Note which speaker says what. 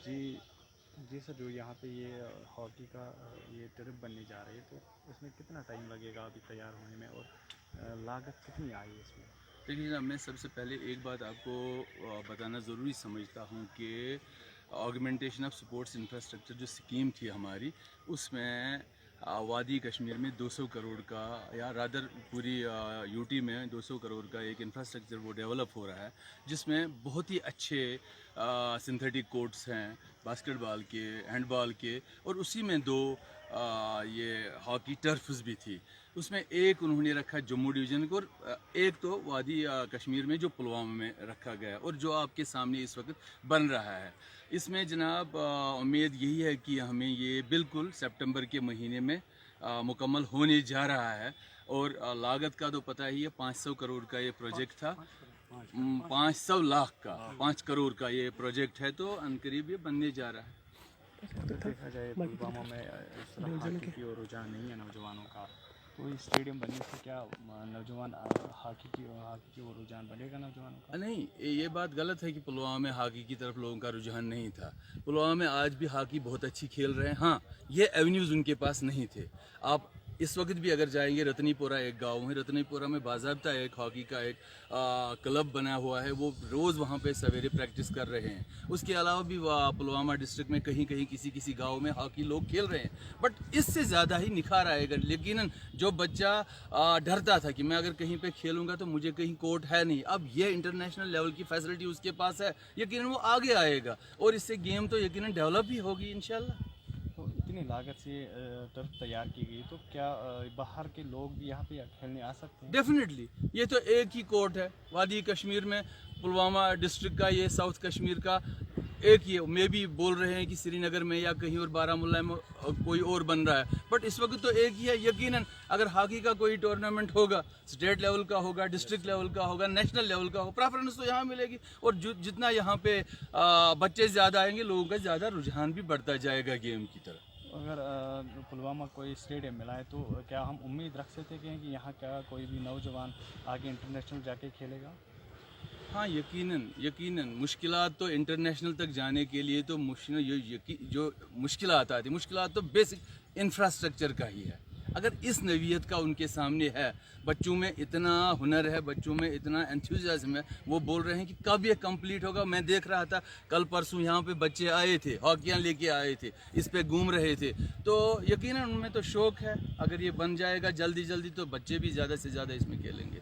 Speaker 1: जी जी sir, जो यहाँ पे ये हॉकी का ये ट्रिप बनने जा रही है, तो इसमें कितना टाइम लगेगा अभी तैयार होने में, और लागत कितनी आई है इसमें?
Speaker 2: देखिए जनाब, मैं सबसे पहले एक बात आपको बताना ज़रूरी समझता हूँ कि ऑगमेंटेशन ऑफ स्पोर्ट्स इंफ्रास्ट्रक्चर जो स्कीम थी हमारी, उसमें वादी कश्मीर में 200 करोड़ का, या रादर पूरी यूटी में 200 करोड़ का एक इंफ्रास्ट्रक्चर वो डेवलप हो रहा है, जिसमें बहुत ही अच्छे सिंथेटिक कोर्ट्स हैं बास्केटबॉल के, हैंडबॉल के, और उसी में दो ये हॉकी टर्फ्स भी थी। उसमें एक उन्होंने रखा जम्मू डिवीज़न को, और एक तो वादी कश्मीर में जो पुलवामा में रखा गया, और जो आपके सामने इस वक्त बन रहा है। इसमें जनाब उम्मीद यही है कि हमें ये बिल्कुल सितंबर के महीने में मुकम्मल होने जा रहा है। और लागत का तो पता ही है, 500 करोड़ का ये प्रोजेक्ट था, 500 लाख का 5 करोड़ का ये प्रोजेक्ट है, तो अनकरीब ये बनने जा रहा है।
Speaker 1: तो देखा जाए पुलवामा में इस तरह हॉकी की ओर रुझान नहीं है नौजवानों का, तो स्टेडियम बनने से क्या नौजवान हॉकी की ओर रुझान बढ़ेगा नौजवानों का?
Speaker 2: नहीं, ये बात गलत है कि पुलवामा में हॉकी की तरफ लोगों का रुझान नहीं था। पुलवामा में आज भी हॉकी बहुत अच्छी खेल रहे हैं। हाँ, ये एवेन्यूज़ उनके पास नहीं थे। आप इस वक्त भी अगर जाएंगे, रतनीपुरा एक गांव है, रतनीपुरा में बाज़ाब्ता एक हॉकी का एक क्लब बना हुआ है, वो रोज़ वहाँ पे सवेरे प्रैक्टिस कर रहे हैं। उसके अलावा भी पुलवामा डिस्ट्रिक्ट में कहीं कहीं किसी गांव में हॉकी लोग खेल रहे हैं, बट इससे ज़्यादा ही निखार आएगा। लेकिन जो बच्चा डरता था कि मैं अगर कहीं पे खेलूँगा तो मुझे कहीं कोर्ट है नहीं, अब ये इंटरनेशनल लेवल की फैसिलिटी उसके पास है, यकीनन वो आगे आएगा, और इससे गेम तो यकीनन डेवलप भी होगी इंशाल्लाह।
Speaker 1: इतनी लागत से टर्फ तैयार की गई, तो क्या बाहर के लोग भी यहाँ पे खेलने आ सकते हैं?
Speaker 2: डेफिनेटली, ये तो एक ही कोर्ट है वादी कश्मीर में, पुलवामा डिस्ट्रिक्ट का, ये साउथ कश्मीर का एक ही है। मे भी बोल रहे हैं कि श्रीनगर में या कहीं और बारामूला में कोई और बन रहा है, बट इस वक्त तो एक ही है। यकीनन अगर हॉकी का कोई टूर्नामेंट होगा, स्टेट लेवल का होगा, डिस्ट्रिक्ट लेवल का होगा, नेशनल लेवल का हो, प्रेफरेंस तो यहाँ मिलेगी, और जितना यहाँ पे बच्चे ज़्यादा आएंगे, लोगों का ज़्यादा रुझान भी बढ़ता जाएगा गेम की तरफ।
Speaker 1: अगर पुलवामा कोई स्टेडियम मिला है, तो क्या हम उम्मीद रख सकते हैं कि यहाँ का कोई भी नौजवान आगे इंटरनेशनल जाके खेलेगा?
Speaker 2: हाँ, यकीनन मुश्किलात तो इंटरनेशनल तक जाने के लिए तो जो मुश्किलात आती, मुश्किलात तो बेसिक इंफ्रास्ट्रक्चर का ही है। अगर इस नवीयत का उनके सामने है, बच्चों में इतना हुनर है, बच्चों में इतना एंथुसियाज्म है, वो बोल रहे हैं कि कब ये कंप्लीट होगा। मैं देख रहा था कल परसों यहाँ पे बच्चे आए थे, हॉकियाँ लेके आए थे, इस पे घूम रहे थे, तो यकीनन उनमें तो शौक़ है। अगर ये बन जाएगा जल्दी तो बच्चे भी ज़्यादा से ज़्यादा इसमें खेलेंगे।